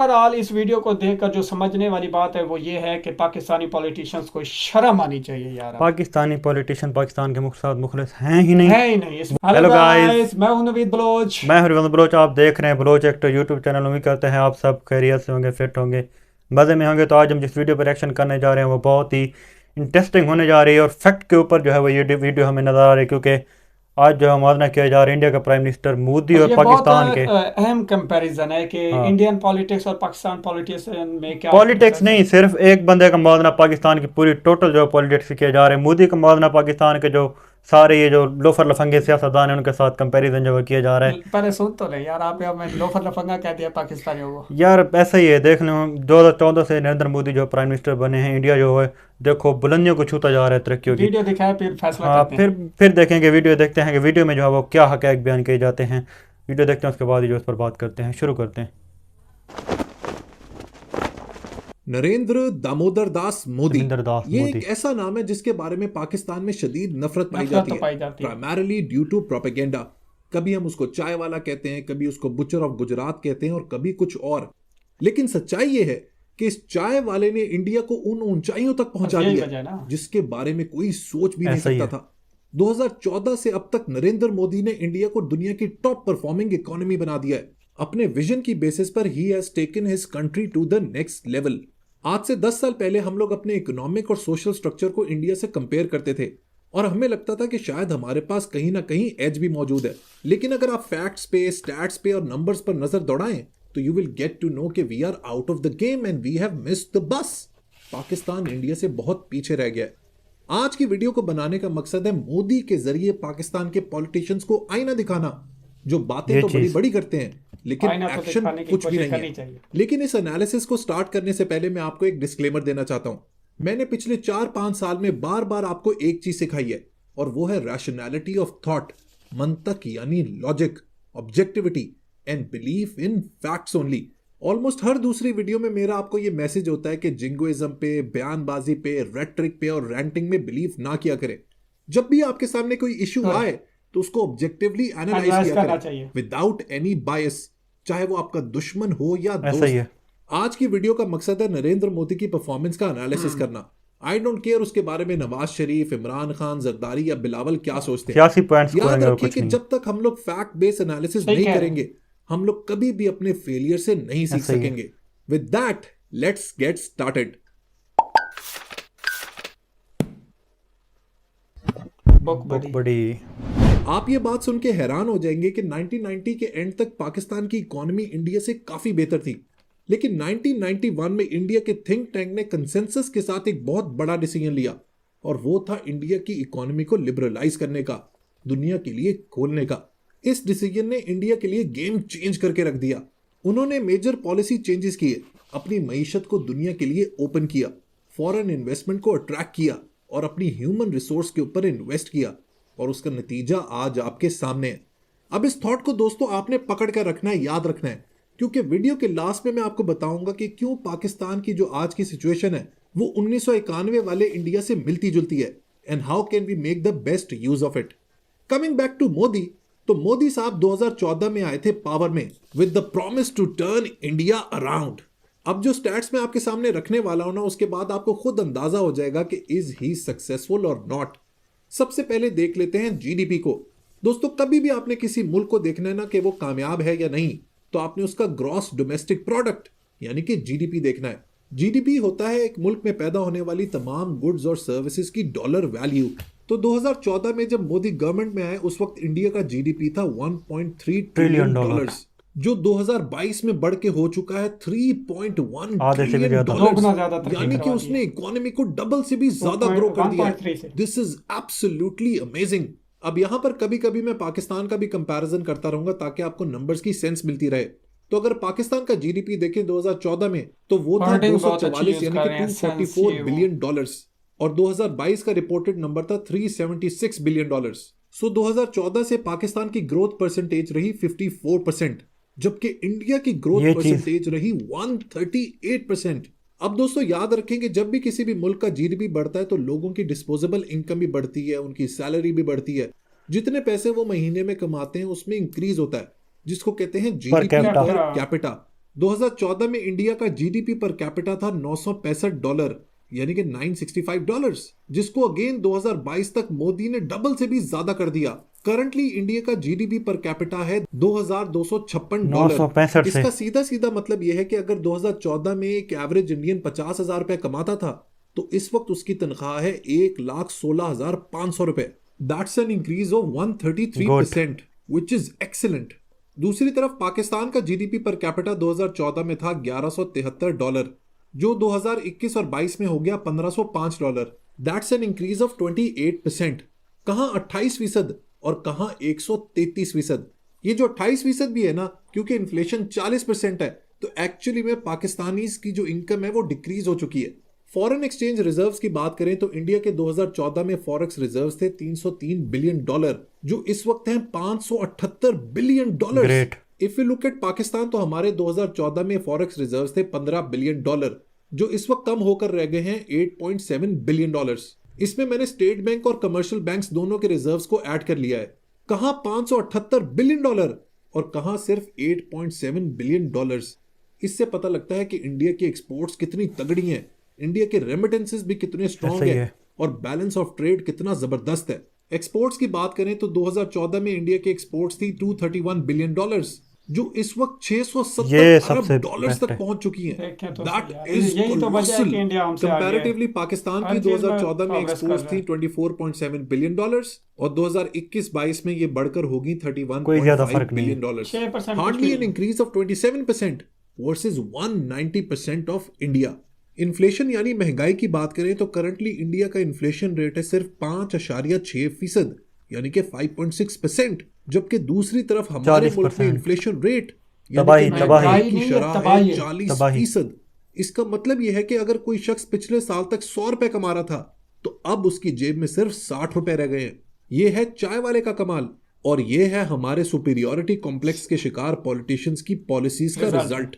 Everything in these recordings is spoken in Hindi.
बहरहाल इस वीडियो को देखकर जो समझने वाली बात है वो ये है कि पाकिस्तानी पॉलिटिशियंस को शर्म आनी चाहिए यार। अब पाकिस्तानी पॉलिटिशियन पाकिस्तान के मुखलिस हैं ही नहीं। है ही नहीं इसमें। हेलो हेलो गाइस, गाइस, मैं हूं नवीद बलोच। मैं हरिवंश बलोच। आप देख रहे हैं बलोच एक्टर यूट्यूब चैनल। उम्मीद करते हैं आप सब खैरियत से होंगे, फिट होंगे, मज़े में होंगे। तो आज हम जिस वीडियो पर रिएक्शन करने जा रहे हैं वो बहुत ही इंटरेस्टिंग होने जा रही है और फैक्ट के ऊपर जो है वो ये वीडियो हमें नज़र आ रही है, क्योंकि आज जो है मुआवजा किया जा रहा है इंडिया का प्राइम मिनिस्टर मोदी और और ये बहुत पाकिस्तान के। अहम कंपैरिजन है कि हाँ, इंडियन पॉलिटिक्स और पाकिस्तान पॉलिटिक्स में क्या पॉलिटिक्स डिफरेंस नहीं, है। सिर्फ एक बंदे का मुआवजा पाकिस्तान की पूरी टोटल जो पॉलिटिक्स किए जा रहे हैं। मोदी का मुआवजा पाकिस्तान के जो सारे ये जो लोफर लफंगे सियासतदान हैं उनके साथ कंपैरिजन जो है किया जा रहा है। पहले सुन तो ले यार, आप हमें लोफर लफंगा कह दिया पाकिस्तानियों को। यार ऐसा ही है, देख लो 2014 से नरेंद्र मोदी जो प्राइम मिनिस्टर बने हैं, इंडिया जो है देखो बुलंदियों को छूता जा रहा है तरक्कियों की। वीडियो दिखाए फिर फैसला हाँ, करते हैं। फिर देखेंगे, वीडियो देखते हैं कि वीडियो में जो है वो क्या हक़ाइक़ बयान किए जाते हैं। वीडियो देखते हैं, उसके बाद ही जो इस पर बात करते हैं, शुरू करते हैं। नरेंद्र दामोदर दास मोदी, धर्मेंद्र दास ये एक मोदी। ऐसा नाम है जिसके बारे में पाकिस्तान में शदीद नफरत पाई नफरत जाती तो है, पाई जाती है। Primarily due to propaganda. कभी हम उसको चाय वाला कहते हैं, कभी उसको बुचर ऑफ गुजरात कहते हैं और कभी कुछ और। लेकिन सच्चाई ये है कि इस चाय वाले ने इंडिया को उन ऊंचाइयों तक बस पहुंचा यही दिया है वजह है ना। जिसके बारे में कोई सोच भी नहीं ऐसा ही सकता है। था। 2014 से अब तक नरेंद्र मोदी ने इंडिया को दुनिया की टॉप परफॉर्मिंग इकोनॉमी बना दिया है। अपने विजन की बेसिस पर ही has taken his country to the next level. आज से 10 साल पहले हम लोग अपने इकोनॉमिक और सोशल स्ट्रक्चर को इंडिया से कंपेयर करते थे और हमें लगता था कि शायद हमारे पास कहीं ना कहीं एज भी मौजूद है। लेकिन अगर आप फैक्ट्स पे, स्टैट्स पे और नंबर्स पर नजर दौड़ाएं तो you will get to know कि we are out of the game and we have missed the bus. Pakistan India से बहुत पीछे रह गया है। आज की वीडियो को बनाने का मकसद है मोदी के जरिए पाकिस्तान के पॉलिटिशियंस को आईना दिखाना, जो बातें ये तो बड़ी चीज़। बड़ी करते हैं लेकिन आईना तो एक्शन दिखाने की कुछ भी कोशिश नहीं है। करनी चाहिए। लेकिन इस एनालिसिस को स्टार्ट करने से पहले मैं आपको एक डिस्क्लेमर देना चाहता हूं। मैंने पिछले 4-5 साल में बार बार आपको एक चीज सिखाई है और वो है रैशनैलिटी ऑफ थॉट, मंतक यानी logic, objectivity and belief in facts only. Almost हर दूसरी वीडियो में मेरा आपको ये मैसेज होता है कि जिंगोइज्म पे, बयानबाजी पे, रेटरिक पे और रैंटिंग में बिलीव ना किया करें। जब भी आपके सामने कोई इशू आए तो उसको ऑब्जेक्टिवली एनालाइज एनालाइज किया करना करें चाहिए। विदाउट एनी बायस, चाहे वो आपका दुश्मन हो या ऐसा ही दोस्त। है। आज की वीडियो का मकसद है नरेंद्र मोदी की परफॉर्मेंस का एनालिसिस करना। आई डोंट केयर उसके बारे में नवाज शरीफ, इमरान खान, जरदारी या बिलावल क्या सोचते हैं। सियासी पॉइंट याद स्कोरिंग और रखिए कुछ कि नहीं। जब तक हम लोग फैक्ट बेस्ड एनालिसिस सही नहीं कह रहे हैं। करेंगे हम लोग कभी भी अपने फेलियर से नहीं सीख ऐसा ही है। सकेंगे। With that let's get started. Book book बड़ी। बड़ी। आप ये बात सुन के हैरान हो जाएंगे कि 1990 के एंड तक पाकिस्तान की इकोनॉमी इंडिया से काफी बेहतर थी। लेकिन 1991 में इंडिया के थिंक टैंक ने कंसेंसस के साथ एक बहुत बड़ा डिसीजन लिया और वो था इंडिया की इकोनॉमी को लिबरलाइज करने का, दुनिया के लिए खोलने का। इस डिसीजन ने इंडिया के लिए गेम चेंज करके रख दिया। उन्होंने मेजर पॉलिसी चेंजेस किए, अपनी मईशत को दुनिया के लिए ओपन किया, फॉरेन इन्वेस्टमेंट को अट्रैक्ट किया और अपनी ह्यूमन रिसोर्स के ऊपर इन्वेस्ट किया और उसका नतीजा आज आपके सामने है। अब इस थॉट को दोस्तों आपने पकड़ कर रखना है, याद रखना है, क्योंकि वीडियो के लास्ट में मैं आपको बताऊंगा कि क्यों पाकिस्तान की जो आज की सिचुएशन है वो 1991 वाले इंडिया से मिलती जुलती है and how can we make the best use of it. Coming back to Modi, तो मोदी साहब 2014 में आए थे पावर में with the promise to turn India around. अब जो स्टैट्स मैं आपके सामने रखने वाला हूं ना, उसके बाद आपको खुद अंदाजा हो जाएगा कि इज ही सक्सेसफुल और नॉट। सबसे पहले देख लेते हैं जीडीपी को। दोस्तों कभी भी आपने किसी मुल्क को देखना है ना कि वो कामयाब है या नहीं, तो आपने उसका ग्रॉस डोमेस्टिक प्रोडक्ट यानी कि जीडीपी देखना है। जीडीपी होता है एक मुल्क में पैदा होने वाली तमाम गुड्स और सर्विसेज की डॉलर वैल्यू। तो 2014 में जब मोदी गवर्नमेंट में आए उस वक्त इंडिया का जीडीपी था 1.3 ट्रिलियन ट्रिलियन डॉलर। डॉलर्स, जो 2022 में बढ़ के हो चुका है 3.1 आधे से भी ट्रिलियन ज्यादा। डॉलर्स। दोगुना ज्यादा तरक्की यानी कि करवा दी उसने है। इकोनॉमी को डबल से भी टू ज्यादा ग्रो पॉइंट कर वन दिया पॉइंट है। थ्री से। This is absolutely amazing. अब यहां पर कभी कभी मैं पाकिस्तान का भी कंपैरिजन करता रहूंगा ताकि आपको नंबर्स की सेंस मिलती रहे। तो अगर पाकिस्तान का जीडीपी देखें 2014 में तो वो था वर्डिंग बहुत अच्छी 244 यूज यानी कर कि रहे हैं, सेंस 244 ये वो। बिलियन डॉलर्स और 2022 का रिपोर्टेड नंबर था 376 बिलियन डॉलर्स। सो 2014 से पाकिस्तान की ग्रोथ परसेंटेज रही 54%, जबकि इंडिया की ग्रोथ ये चीज। परसेंटेज रही 138%। अब दोस्तों याद रखें कि जब भी किसी भी मुल्क का जीडीपी बढ़ता है तो लोगों की डिस्पोजेबल इनकम भी बढ़ती है, उनकी सैलरी भी बढ़ती है, जितने पैसे वो महीने में कमाते हैं उसमें इंक्रीज होता है, जिसको कहते हैं पर GDP capita. Per capita. Capita. 2014 में इंडिया का जीडीपी पर कैपिटा था $965 यानी कि $965, जिसको अगेन 2022 तक मोदी ने डबल से भी ज्यादा कर दिया। करंटली इंडिया का जीडीपी पर कैपिटा है $2256। इसका सीधा सीधा मतलब यह है कि अगर 2014 में एक एवरेज इंडियन 50,000 रुपए कमाता था तो इस वक्त उसकी तनख्वाह है 1,16,500 रुपए। That's an increase of 133%, which is excellent. दूसरी तरफ पाकिस्तान का जीडीपी पर कैपिटा 2014 में था $1173, जो 2021 और 22 में हो गया $1505। That's an increase of 28%। कहां 28% और कहां 133%। ये जो 28% भी है ना, क्योंकि इन्फ्लेशन 40% है, तो एक्चुअली में पाकिस्तानीज की जो इनकम है वो डिक्रीज हो चुकी है। फॉरेन एक्सचेंज रिजर्व्स की बात करें तो इंडिया के 2014 में फॉरेक्स रिजर्व्स थे $303 बिलियन, जो इस वक्त हैं $578 billion. If you look at Pakistan तो हमारे 2014 में फॉरेक्स रिजर्व्स थे $15 बिलियन, जो इस वक्त कम होकर रह गए हैं $8.7 बिलियन। इसमें मैंने स्टेट बैंक और कमर्शियल बैंक्स दोनों के रिजर्व्स को ऐड कर लिया है। कहां $578 बिलियन और कहां सिर्फ $8.7 बिलियन। इससे पता लगता है कि इंडिया की एक्सपोर्ट्स कितनी तगड़ी हैं, इंडिया के रेमिटेंसेस भी कितने स्ट्रॉन्ग है और बैलेंस ऑफ ट्रेड कितना जबरदस्त है। एक्सपोर्ट्स की बात करें तो 2014 में इंडिया की एक्सपोर्ट्स थी $231 बिलियन, जो इस वक्त $670 अरब तक पहुंच चुकी हैं। दैट इज कंपैरेटिवली पाकिस्तान की 2014 में एक्सपोर्ट्स थी $24.7 बिलियन और 2021-22 में ये बढ़कर होगी $31.5 billion. Hardly an increase of 27% versus 190% of India. Inflation यानी महंगाई की बात करें तो करंटली इंडिया का इन्फ्लेशन रेट है सिर्फ 5.6% यानी कि 5.6%, जबकि दूसरी तरफ हमारे मुल्क में इन्फ्लेशन रेट महंगाई की शरह है 40%। इसका मतलब यह है कि अगर कोई शख्स पिछले साल तक 100 रुपए कमा रहा था तो अब उसकी जेब में सिर्फ 60 रुपए रह गए हैं। यह है चाय वाले का कमाल और यह है हमारे सुपीरियोरिटी कॉम्प्लेक्स के शिकार पॉलिटिशियंस की पॉलिसीज का रिजल्ट।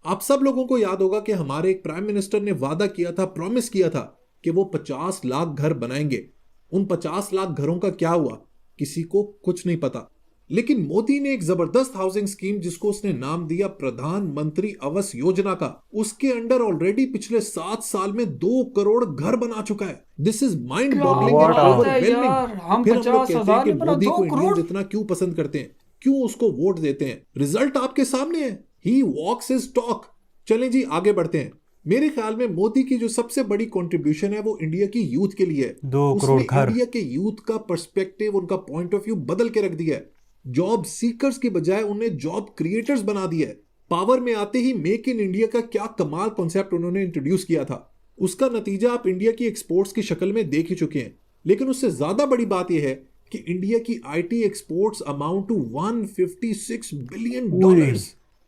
आप सब लोगों को याद होगा कि हमारे एक प्राइम मिनिस्टर ने वादा किया था, प्रॉमिस किया था कि वो 50 लाख घर बनाएंगे। उन 50 लाख घरों का क्या हुआ किसी को कुछ नहीं पता। लेकिन मोदी ने एक जबरदस्त हाउसिंग स्कीम जिसको उसने नाम दिया प्रधानमंत्री आवास योजना का, उसके अंडर ऑलरेडी पिछले 7 साल में 2 करोड़ घर बना चुका है। This is mind boggling and overwhelming. फिर हम लोग कहते हैं कि मोदी को इंडियंस इतना क्यों पसंद करते हैं, क्यों उसको वोट देते हैं। रिजल्ट आपके सामने है, ही वॉक्स हिज टॉक। चलें जी आगे बढ़ते हैं। मेरे ख्याल में मोदी की जो सबसे बड़ी कंट्रीब्यूशन है वो इंडिया की यूथ के लिए है। 2 करोड़ घर। इंडिया के यूथ का पर्सपेक्टिव, उनका पॉइंट ऑफ व्यू बदल के रख दिया है। जॉब सीकर्स की बजाय उन्हें जॉब क्रिएटर्स बना दिया है। पावर में आते ही मेक इन इंडिया का क्या कमाल कॉन्सेप्ट उन्होंने इंट्रोड्यूस किया था, उसका नतीजा आप इंडिया की एक्सपोर्ट्स की शक्ल में देख ही चुके हैं। लेकिन उससे ज्यादा बड़ी बात यह है कि इंडिया की IT exports amount to $156 billion.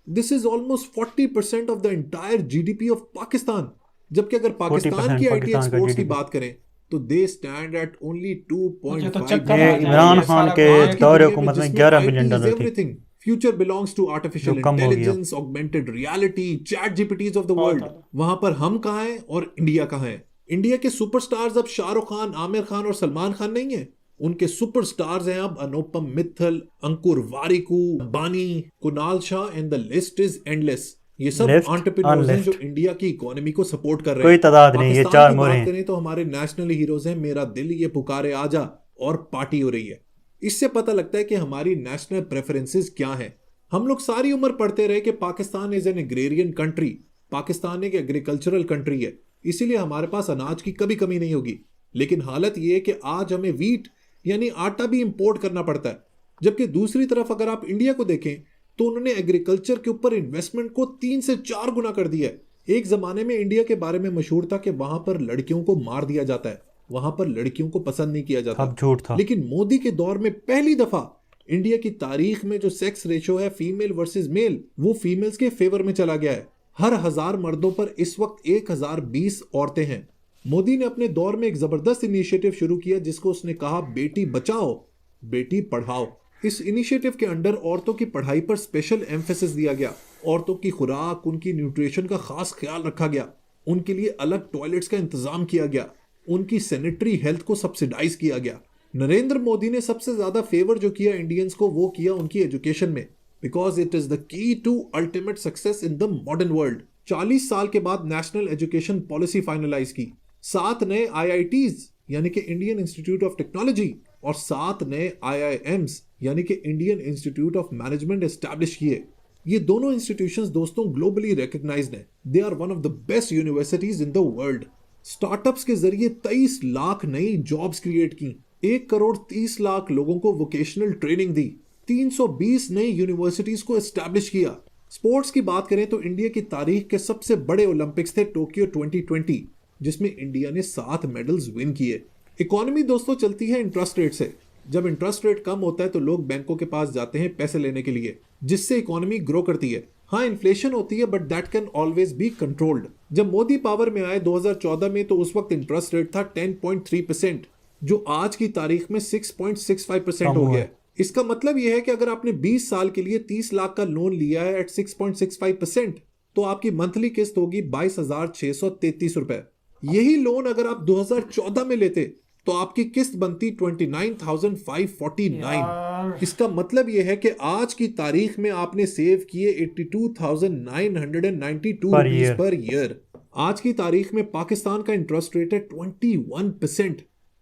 This is almost 40% of the entire GDP of Pakistan. जबकि अगर पाकिस्तान की आईटी एक्सपोर्ट्स की बात करें तो they stand at only 2.5। Imran Khan के दौरे हुकूमत में $11 बिलियन थी। Future belongs to artificial intelligence, augmented reality, chat GPTs of the world. वहां पर हम कहां हैं और इंडिया कहां है। इंडिया के सुपरस्टार्स अब शाहरुख खान, आमिर खान और सलमान खान नहीं है। उनके सुपरस्टार्स हैं अब अनुपम मित्तल, अंकुर वारिकू, बानी, Kunal Shah and the list is endless. ये सब एंटरप्रेन्योर्स हैं जो इंडिया की इकोनॉमी को सपोर्ट कर रहे हैं। कोई तादाद नहीं, ये 4 मोहरे हैं। बात करें तो हमारे नेशनल हीरोज हैं मेरा दिल ये पुकारे आजा और पार्टी हो रही है। इससे पता लगता है कि हमारी नेशनल प्रेफरेंसेस क्या हैं। हम लोग सारी उम्र पढ़ते रहे कि Pakistan is an agrarian country, Pakistan एक एग्रीकल्चरल कंट्री है, इसीलिए हमारे पास अनाज की कभी कमी नहीं होगी। लेकिन हालत यह है कि आज हमें वीट यानी आटा भी इंपोर्ट करना पड़ता है। जबकि दूसरी तरफ अगर आप इंडिया को देखें तो उन्होंने एग्रीकल्चर के ऊपर इन्वेस्टमेंट को 3 से 4 गुना कर दिया है। एक जमाने में इंडिया के बारे में मशहूर था कि वहां पर लड़कियों को मार दिया जाता है, वहां पर लड़कियों को पसंद नहीं किया जाता। अब झूठ था। लेकिन मोदी के दौर में पहली दफा इंडिया की तारीख में जो सेक्स रेशो है फीमेल वर्सेस मेल, वो फीमेल्स के फेवर में चला गया है। हर 1000 मर्दों पर इस वक्त 1020 औरतें हैं। मोदी ने अपने दौर में एक जबरदस्त इनिशिएटिव शुरू किया जिसको उसने कहा बेटी बचाओ बेटी पढ़ाओ। इस इनिशिएटिव के अंडर औरतों की पढ़ाई पर स्पेशल एम्फेसिस दिया गया। औरतों की खुराक, उनकी न्यूट्रिशन का खास ख्याल रखा गया, उनके लिए अलग टॉयलेट्स का इंतजाम किया गया, उनकी सैनिटरी हेल्थ को सब्सिडाइज किया गया। नरेंद्र मोदी ने सबसे ज्यादा फेवर जो किया इंडियंस को वो किया उनकी एजुकेशन में। because it is the key to ultimate success in the modern world. 40 साल के बाद नेशनल एजुकेशन पॉलिसी फाइनलाइज की, 7 नए IITs यानी कि इंडियन इंस्टीट्यूट ऑफ टेक्नोलॉजी और 7 नए IIMs यानी कि Indian institute of management establish किए। ये दोनों इंस्टीट्यूशंस दोस्तों ग्लोबली रिकग्नाइज्ड हैं। They are one of the best universities in the world. Startups के जरिए 23 लाख नई जॉब्स क्रिएट की, 1 करोड़ 30 लाख लोगों को वोकेशनल ट्रेनिंग दी, 320 नई यूनिवर्सिटीज को एस्टैब्लिश किया। स्पोर्ट्स की बात करें तो इंडिया की तारीख के सबसे बड़े ओलंपिक्स थे टोक्यो 2020, जिसमें इंडिया ने 7 मेडल्स विन किए। इकोनॉमी दोस्तों चलती है इंटरेस्ट रेट से। जब इंटरेस्ट रेट कम होता है तो लोग बैंकों के पास जाते हैं पैसे लेने के लिए, जिससे इकोनॉमी ग्रो करती है। हाँ, इन्फ्लेशन होती है but that can always be controlled. जब मोदी पावर में आए 2014 में तो उस वक्त इंटरेस्ट रेट था 10.3%, जो आज की तारीख में 6.65% हो गया है। इसका मतलब यह है कि अगर आपने 20 साल के लिए 30 लाख का लोन लिया है एट 6.65%, तो आपकी मंथली किस्त होगी 22,633 रुपए। यही लोन अगर आप 2014 में लेते तो आपकी किस्त बनती 29,549। इसका मतलब यह है कि आज की तारीख में आपने सेव किए 82,992 रुपीज पर ईयर। आज की तारीख में पाकिस्तान का इंटरेस्ट रेट है 21%।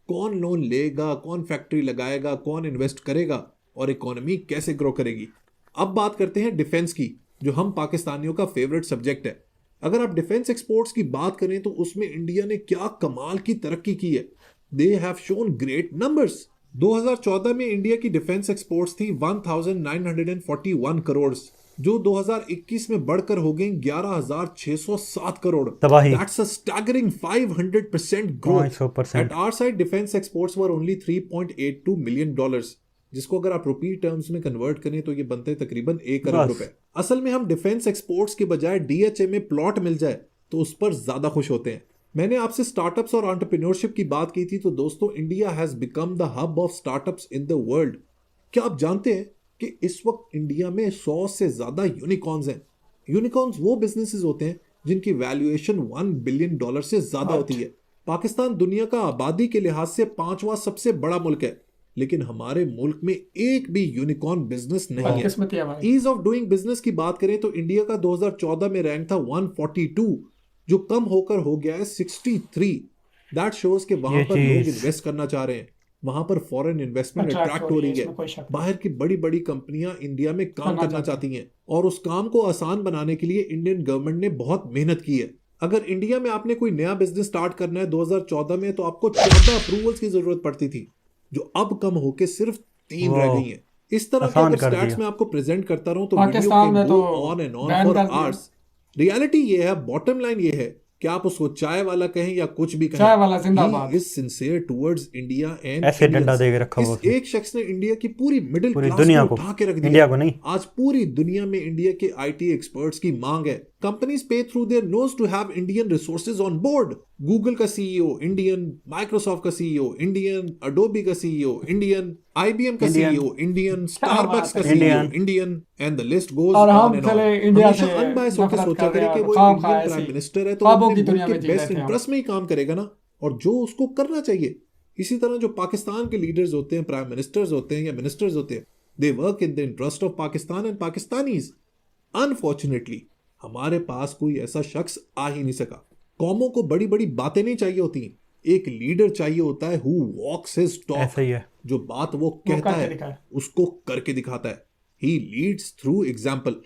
कौन लोन लेगा, कौन फैक्ट्री लगाएगा, कौन इन्वेस्ट करेगा और इकोनॉमी कैसे ग्रो करेगी। अब बात करते हैं डिफेंस की, जो हम पाकिस्तानियों का फेवरेट सब्जेक्ट है। अगर आप डिफेंस एक्सपोर्ट्स की बात करें तो उसमें इंडिया ने क्या कमाल की तरक्की की है। They have shown great numbers. 2014 में इंडिया की डिफेंस एक्सपोर्ट्स थी 1941 करोड़, जो 2021 में बढ़कर हो गई 11,607 crore. That's a staggering 500% growth. At our side, defense exports were only $3.82 million, जिसको अगर आप रुपी टर्म्स में कन्वर्ट करें तो ये बनते हैं तकरीबन 1 करोड़ रुपए। असल में हम डिफेंस एक्सपोर्ट्स के बजाय DHA में प्लॉट मिल जाए तो उस पर ज्यादा खुश होते हैं। मैंने आपसे स्टार्टअप्स और एंटरप्रेन्योरशिप की बात की थी, तो दोस्तों India has become the hub of startups in the world. क्या आप जानते हैं कि इस वक्त इंडिया में 100 से ज्यादा यूनिकॉर्न्स हैं। यूनिकॉर्न्स वो बिजनेसेस होते हैं जिनकी वैल्यूएशन $1 बिलियन से ज्यादा होती है। पाकिस्तान दुनिया का आबादी के लिहाज से 5वां सबसे बड़ा मुल्क है, लेकिन हमारे मुल्क में एक भी यूनिकॉर्न बिजनेस नहीं है। ईज ऑफ डूइंग बिजनेस की बात करें तो इंडिया का 2014 में रैंक था 142, जो कम होकर हो गया है 63। दैट शोज कि वहां पर लोग इन्वेस्ट करना चाह रहे हैं, वहां पर फॉरेन इन्वेस्टमेंट अट्रैक्ट हो रही है। बाहर की बड़ी बड़ी कंपनियां इंडिया में काम करना चाहती हैं और उस काम को आसान बनाने के लिए इंडियन गवर्नमेंट ने बहुत मेहनत की है। अगर इंडिया में आपने कोई नया बिजनेस स्टार्ट करना है 2014 में, तो आपको 14 अप्रूवल्स की जरूरत पड़ती थी, जो अब कम होकर सिर्फ 3 रह गई हैं। इस तरह के अगर स्टैट्स में आपको प्रेजेंट करता रहूं तो video can go on and on for hours. Reality ये है, बॉटम लाइन ये है कि आप उसको चाय वाला कहें या कुछ भी कहें, चाय वाला जिंदाबाद। Is sincere towards India and ऐसे डंडा दे के रखा हुआ इस एक शख्स ने इंडिया की पूरी मिडिल क्लास को उठा के रख दिया। इंडिया को नहीं, आज पूरी दुनिया में इंडिया के IT एक्सपर्ट्स की मांग है। Companies pay through their nose to have Indian resources on board. Google का CEO इंडियन, माइक्रोसॉफ्ट का CEO इंडियन, अडोबी का CEO इंडियन, IBM का CEO इंडियन, स्टारबक्स का CEO Indian, and the list goes on and on. India से अनबायस्ड होकर सोचा करे कि वो इंडियन प्राइम मिनिस्टर है तो अपने मुल्क के बेस्ट इंटरेस्ट में ही काम करेगा ना, और जो उसको करना चाहिए। इसी तरह जो पाकिस्तान के लीडर्स होते हैं, प्राइम मिनिस्टर्स होते हैं या मिनिस्टर्स होते हैं, they work in the interest of Pakistan and Pakistanis. Unfortunately हमारे पास कोई ऐसा शख्स आ ही नहीं सका। कौमों को बड़ी बड़ी बातें नहीं चाहिए होती, एक लीडर चाहिए होता है हु वॉक्स हिज टॉक, जो बात वो कहता है उसको करके दिखाता है। ही लीड्स थ्रू एग्जाम्पल।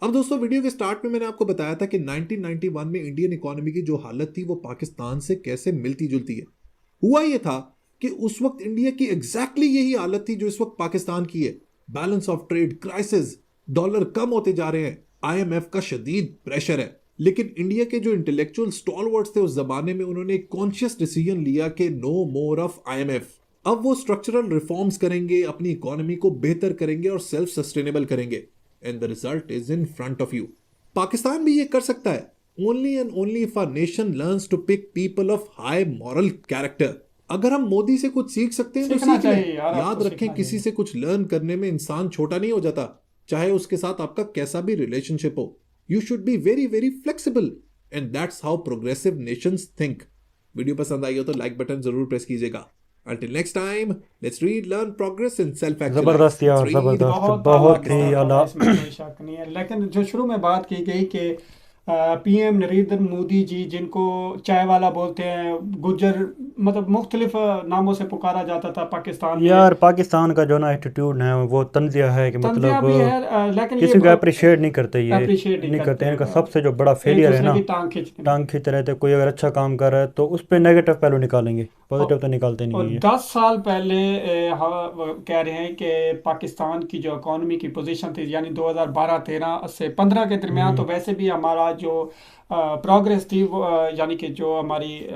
अब दोस्तों वीडियो के स्टार्ट में मैंने आपको बताया था कि 1991 में इंडियन इकोनॉमी की जो हालत थी वो पाकिस्तान से कैसे मिलती जुलती है। हुआ ये था कि उस वक्त इंडिया की एग्जैक्टली यही हालत थी जो इस वक्त पाकिस्तान की है। Balance of trade crisis, dollar कम होते जा रहे हैं, IMF का शदीद प्रेशर है। लेकिन इंडिया के जो इंटेलेक्चुअल स्टॉलवर्ड्स थे उस जमाने में, उन्होंने एक कॉन्शियस डिसीजन लिया कि नो मोर ऑफ IMF। अब वो स्ट्रक्चरल रिफॉर्म्स करेंगे, अपनी इकोनॉमी को बेहतर करेंगे और सेल्फ सस्टेनेबल करेंगे, and the result is in front of you. Pakistan भी ये कर सकता है, only and only if our nation learns to pick people of high moral character. अगर हम मोदी से कुछ सीख सकते हैं तो सीख लें। याद रखें, किसी से कुछ लर्न करने में इंसान छोटा नहीं हो जाता, चाहे उसके साथ आपका कैसा भी रिलेशनशिप हो। You should be very very flexible, and that's how progressive Nations think. Video पसंद आई हो तो लाइक बटन जरूर प्रेस कीजिएगा। Until next time, let's read, learn, progress and self-actualize. जबरदस्त यार, Let's read, जबरदस्त, बहुत ही बहुत आला। इसमें कोई शक नहीं है। लेकिन जो शुरू में बात की गई कि पीएम नरेंद्र मोदी जी, जिनको चाय वाला बोलते हैं, गुज्जर, मतलब मुख्तलिफ नामों से पुकारा जाता था पाकिस्तान में। यार पाकिस्तान का जो ना एटीट्यूड है वो तंजिया है कि तंजिया मतलब भी है, लेकिन ये किसी को अप्रिशिएट नहीं करते, ये अप्रिशिएट नहीं करते हैं। इनका करते, सबसे जो बड़ा एक फेलियर है दूसरे ना, की टांग खींचते हैं। टांग खींचते रहते। कोई अगर अच्छा काम कर रहा है तो उस पर नेगेटिव पहलू निकालेंगे, पॉजिटिव तो निकालते नहीं और है ये। 10 साल पहले वो कह रहे हैं कि पाकिस्तान की जो इकोनॉमी की पोजीशन थी, यानी 2012-13 से 15 के दरमियान, तो वैसे भी हमारा जो प्रोग्रेस थी वो यानी कि जो हमारी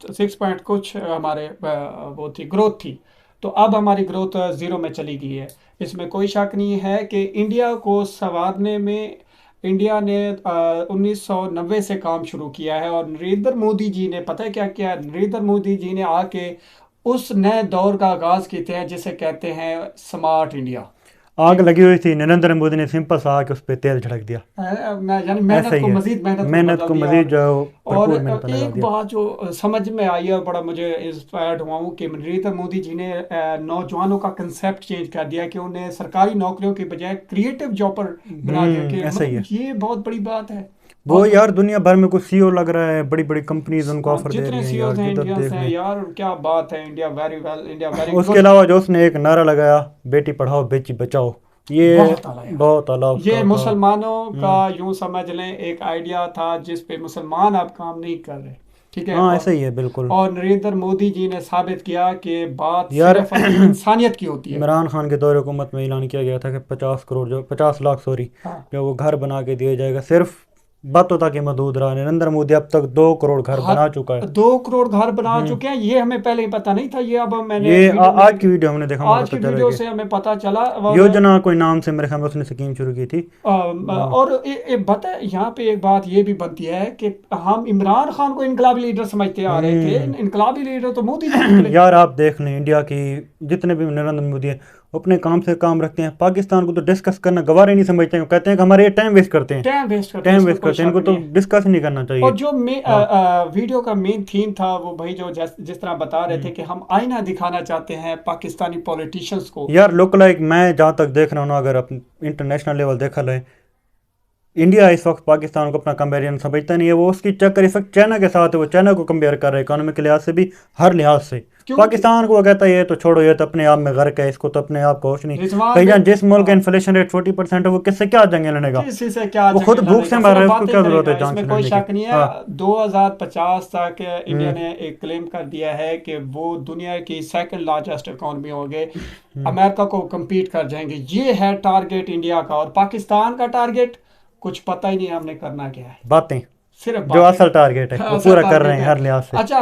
6 पॉइंट कुछ हमारे वो थी, ग्रोथ थी। तो अब हमारी ग्रोथ ज़ीरो में चली गई है। इसमें कोई शक नहीं है कि इंडिया को संवारने में इंडिया ने 1990 से काम शुरू किया है। और नरेंद्र मोदी जी ने पता है क्या किया? नरेंद्र मोदी जी ने आके उस नए दौर का आगाज किया है जिसे कहते हैं स्मार्ट इंडिया। आग लगी हुई थी, नरेंद्र मोदी ने सिंपल सा आके उस पर तेल छिड़क दिया। यानी ऐसा मेहनत ही को है, मजीद मेहनत में मेहनत बदल को दिया। मजीद जो और भरपूर मेहनत में लगा एक दिया। बात जो समझ में आई और बड़ा मुझे इंस्पायर्ड हुआ हूँ कि नरेंद्र मोदी जी ने नौजवानों का कंसेप्ट चेंज कर दिया कि उन्हें सरकारी नौकरियों की बजाय क्रिएटिव जॉब पर बना दिया। कि ऐसा ही है। मतलब ये बहुत बड़ी बात है। वो यार दुनिया भर में कुछ सीईओ लग रहा है, बड़ी बड़ी कंपनीज उनको ऑफर दे जितने रही हैं सीईओज यार, हैं जिधर इंडियंस देख हैं लें। यार, क्या बात है। India very well, India very उसके गुड। अलावा जो उसने एक नारा लगाया, बेटी पढ़ाओ बेटी बचाओ, ये बहुत आला यार। बहुत आला उसका ये था। मुसलमानों का यूं समझ लें एक आइडिया था जिस पे मुसलमान अब काम नहीं कर रहे। ठीक है। हाँ ऐसा ही है बिल्कुल। और नरेंद्र मोदी जी ने साबित किया कि बात यार सिर्फ इंसानियत की होती है। इमरान खान के दौरे हुकूमत में ऐलान किया गया था कि 50 करोड़, जो 50 लाख सॉरी, हाँ। जो वो घर बना के दिया जाएगा। सिर्फ बातों तक ही महदूद रहा। नरेंद्र मोदी अब तक 2 करोड़ घर बना चुका है। 2 करोड़ घर बना चुके हैं। ये हमें पहले ही पता नहीं था। ये अब मैंने ये वीडियो में आज की वीडियो हमने देखा, हमें आज पता की चला वीडियो कि से हमें पता चला। और योजना कोई नाम से मेरे ख्याल में उसने स्कीम शुरू की थी। और बता, यहाँ पे एक बात ये भी बनती है कि हम इमरान खान को इनकलाबी लीडर समझते आ रहे थे। इनकलाबी लीडर तो मोदी जी निकले। यार आप देख लें, इंडिया की जितने भी नरेंद्र मोदी हैं अपने काम से काम रखते हैं, पाकिस्तान को तो डिस्कस करना गवार ही नहीं समझते हैं। कहते हैं कि हमारे ये टाइम वेस्ट करते हैं, टाइम वेस्ट करते हैं, टाइम इसमें वेस्ट कोई करते हैं, शक इनको तो नहीं है। डिस्कस ही नहीं करना चाहिए। और जो वीडियो का मेन थीम था वो भाई जो जिस तरह बता रहे थे कि हम आईना दिखाना चाहते हैं पाकिस्तानी पॉलिटिशियंस को। यार लुक लाइक, मैं जहाँ तक देख रहा हूँ ना, अगर अपन इंटरनेशनल लेवल देखा जाए, इंडिया इस वक्त पाकिस्तान को अपना कंपेरिजन समझता नहीं है। वो उसकी चक्कर इस वक्त चाइना के साथ है, वो चाइना को कंपेयर कर रहा है इकोनॉमिक लिहाज से भी, हर लिहाज से। पाकिस्तान को वो कहता है ये तो छोड़ो, ये तो अपने आप में गर्क है, इसको तो अपने आप को होश नहीं। भाई जान, जिस मुल्क का इन्फ्लेशन रेट 40% है, वो किससे क्या जंगे लड़ने का? किसी से क्या वो खुद भूख से मर रहा है, उसको क्या जरूरत है जान इसमें से कोई लड़ने शक की? नहीं है। 2050 तक इंडिया ने एक क्लेम कर दिया है कि वो दुनिया की सेकंड लार्जेस्ट इकोनॉमी होंगे, अमेरिका को compete कर जाएंगे। ये है टारगेट इंडिया का। और पाकिस्तान का टारगेट कुछ पता ही नहीं है हमने करना क्या है। बातें सिर्फ जो असल टारगेट है वो असल पूरा कर target रहे हैं है। हर लिहाज से। अच्छा,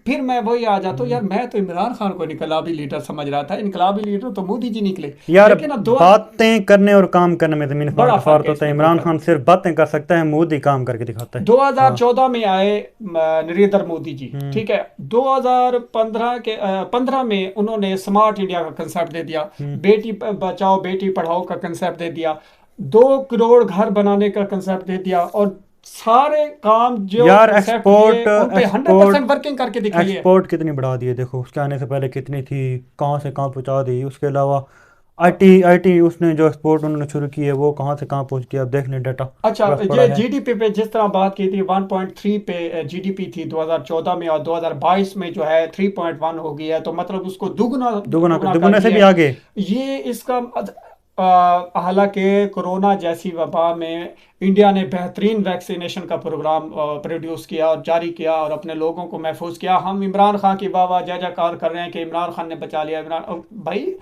फिर मैं वही आ जाता हूँ यार, मैं तो इमरान खान को इनकलाबी लीडर समझ रहा था। इनकलाबी लीडर तो मोदी जी निकले। यार लेकिन अब बातें करने और काम करने में जमीन बड़ा का फर्क फर्क है होता है। इसमें, इमरान कोई खान सिर्फ बातें कर सकता है, मोदी काम करके दिखाता है। 2014 में आए नरेंद्र मोदी जी, ठीक है। 2015 में उन्होंने स्मार्ट इंडिया का कंसेप्ट दे दिया, बेटी बचाओ बेटी पढ़ाओ का कंसेप्ट दे दिया, 2 करोड़ घर बनाने का कंसेप्ट दे दिया। और सारे काम जो यार concept एक्सपोर्ट दिए, उन पे 100% वर्किंग करके दिखाई है। एक्सपोर्ट कितनी बढ़ा दी है देखो, उसके आने से पहले कितनी थी, कहाँ से कहाँ पहुँचा दी। उसके अलावा आईटी उसने जो एक्सपोर्ट उन्होंने शुरू की है वो कहाँ से कहाँ पहुँच गया, अब देख लें डाटा। अच्छा, ये जीडीपी पे जिस तरह बात की थी, 1.3 पे जीडीपी थी 2014 में, और 2022 में जो है 3.1 हो गई है। तो मतलब उसको दुगुना से भी आगे। ये इसका हालांकि कोरोना जैसी वबा में इंडिया ने बेहतरीन वैक्सीनेशन का प्रोग्राम प्रोड्यूस किया और जारी किया और अपने लोगों को महफूज किया। हम इमरान खान की वाह जय जयकार कर रहे हैं कि इमरान खान ने बचा लिया। इमरान भाई,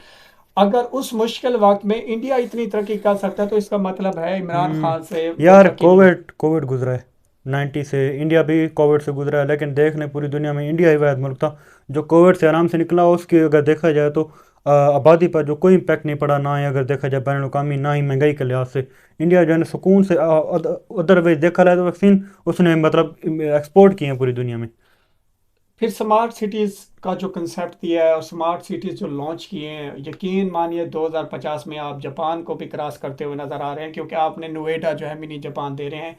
अगर उस मुश्किल वक्त में इंडिया इतनी तरक्की कर सकता है तो इसका मतलब है इमरान खान से। यार कोविड गुजरा है 90 से, इंडिया भी कोविड से गुजरा है, लेकिन देख लें पूरी दुनिया में इंडिया ही वाहिद मुल्क था जो कोविड से आराम से निकला। उसकी अगर देखा जाए तो आबादी पर जो कोई इम्पैक्ट नहीं पड़ा, ना ही अगर देखा जाए बैन अवी, ना ही महंगाई के लिहाज से इंडिया जो है सुकून से, अदरवाइज देखा जाए तो वैक्सीन उसने मतलब एक्सपोर्ट किए हैं पूरी दुनिया में। फिर स्मार्ट सिटीज़ का जो कंसेप्ट दिया है और स्मार्ट सिटीज़ जो लॉन्च किए हैं, यकीन मानिए 2050 में आप जापान को भी क्रॉस करते हुए नज़र आ रहे हैं, क्योंकि आपने नोएडा जो है मिनी जापान दे रहे हैं।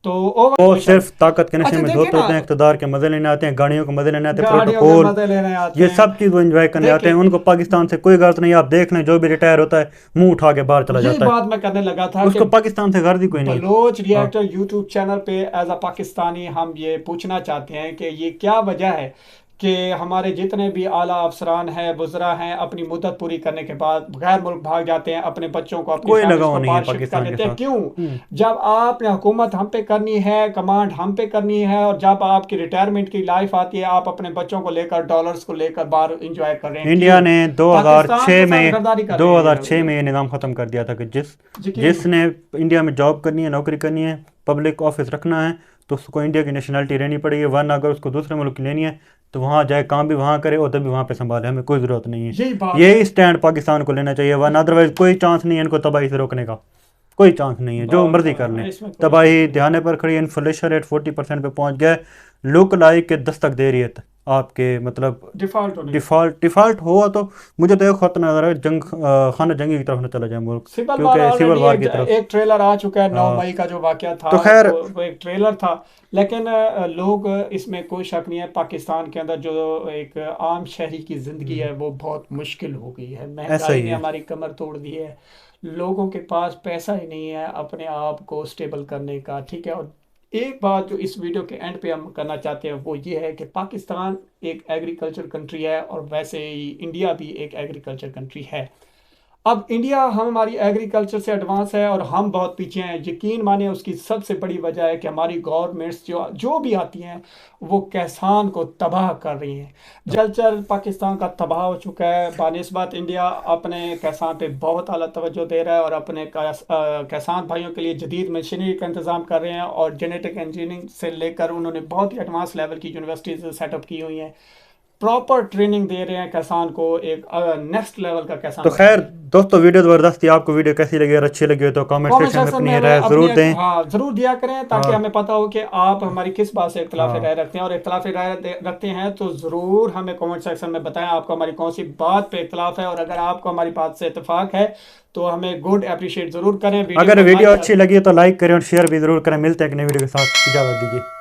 तो वो ओवर सिर्फ ताकत के नशे अच्छा में देखिए धोते होते हैं, ना, इक़्तिदार के मजे लेने आते हैं, गाड़ियों के मजे लेने आते हैं, गाड़ियों के प्रोटोकॉल, मजे लेने आते ये हैं। सब चीज़ वो एंजॉय करने आते हैं। देखिए, उनको पाकिस्तान से कोई गर्ज नहीं। आप देख लें, जो भी रिटायर होता है मुंह उठा के बाहर चला यही जाता है, बात मैं करने लगा था कि उसको पाकिस्तान से गर्ज ही कोई नहीं है। बलोच हाँ, रिएक्टर यूट्यूब चैनल पे एज अ पाकिस्तानी हम ये पूछना चाहते हैं कि ये क्या वजह है कि हमारे जितने भी आला अफसरान हैं, बुज़रा हैं, अपनी मुद्दत पूरी करने के बाद गैर मुल्क भाग जाते हैं, अपने बच्चों को, अपनी कोई फैमिलीज लगाव को नहीं है बाहर शिफ्ट कर पाकिस्तान के देते हैं। साथ। क्यों? हम्म। जब आपने हुकूमत हम पे करनी है, कमांड हम पे करनी है, और जब आपकी रिटायरमेंट की लाइफ आती है, आप अपने बच्चों को लेकर, डॉलर्स को लेकर बाहर इंजॉय कर रहे हैं। इंडिया क्यों? ने पाकिस्तान 2006 के साथ में गद्दारी कर रहे हैं ये लोग। 2006 में ये निज़ाम ख़त्म कर दिया था कि यकीन जिसने इंडिया में जॉब करनी है, नौकरी करनी है, पब्लिक ऑफिस रखना है, तो उसको इंडिया की नेशनलिटी रहनी पड़ेगी। वरना अगर उसको दूसरे मुल्क की लेनी है तो वहाँ जाए, काम भी वहाँ करे और तब भी वहाँ पे संभाले, हमें कोई ज़रूरत नहीं है। यही बात है। यही स्टैंड पाकिस्तान को लेना चाहिए, वरना अदरवाइज़ कोई चांस नहीं है इनको तबाही से रोकने का, कोई चांस नहीं है, जो मर्जी कर लें। इसमें कोई तबाही ध्यान पर खड़ी, इन्फ्लेशन रेट 40% पे पहुंच गया है, लुक लाइक के दस्तक दे रही है आपके, मतलब डिफॉल्ट होने डिफॉल्ट हुआ तो मुझे तो एक खतरा नजर है, खाना जंगी की तरफ न चला जाए मुल्क, सिविल वार क्योंकि सिविल ऑलरेडी वार की तरफ। एक ट्रेलर आ चुका है 9 हाँ, मई का जो वाकया था, तो खैर वो एक ट्रेलर था। लेकिन लोग, इसमें कोई शक नहीं है, पाकिस्तान के अंदर जो एक आम शहरी की ज़िंदगी है वो बहुत मुश्किल हो गई है। ऐसा महंगाई ही ने है। हमारी कमर तोड़ दी है। लोगों के पास पैसा ही नहीं है अपने आप को स्टेबल करने का। ठीक है, और एक बात जो इस वीडियो के एंड पे हम करना चाहते हैं वो ये है कि पाकिस्तान एक एग्रीकल्चर कंट्री है, और वैसे ही इंडिया भी एक एग्रीकल्चर कंट्री है। अब इंडिया हमारी एग्रीकल्चर से एडवांस है और हम बहुत पीछे हैं। यकीन माने उसकी सबसे बड़ी वजह है कि हमारी गवर्नमेंट्स जो जो भी आती हैं वो किसान को तबाह कर रही हैं। जलचर पाकिस्तान का तबाह हो चुका है बानिस्बत इंडिया। अपने किसान पे बहुत आला तवज्जो दे रहा है और अपने किसान भाइयों के लिए जदीद मशीनरी का इंतज़ाम कर रहे हैं, और जेनेटिक इंजीनियरिंग से लेकर उन्होंने बहुत ही एडवांस लेवल की यूनिवर्सिटीज़ सेटअप की हुई हैं। प्रॉपर ट्रेनिंग दे रहे हैं किसान को, एक नेक्स्ट लेवल का किसान तो खैर दोस्तों, वीडियो ज़बरदस्त थी। आपको वीडियो कैसी लगी? अगर अच्छी लगी हो तो कमेंट कमेंट सेक्शन में सेक्शन अपनी में राय ज़रूर दें। हाँ ज़रूर दिया करें, ताकि हाँ, हमें पता हो कि आप हमारी किस बात से इख्तिलाफ हाँ, राय रखते हैं, और इख्तिलाफ राय रखते हैं तो ज़रूर हमें कमेंट सेक्शन में बताएं आपको हमारी कौन सी बात पे इख्तिलाफ है। और अगर आपको हमारी बात से इत्तेफाक है तो हमें गुड अप्रिशिएट ज़रूर करें। अगर को वीडियो लाइक अच्छी लगी तो लाइक करें और शेयर भी ज़रूर करें। मिलते हैं एक नई वीडियो के साथ, इजाज़त दीजिए।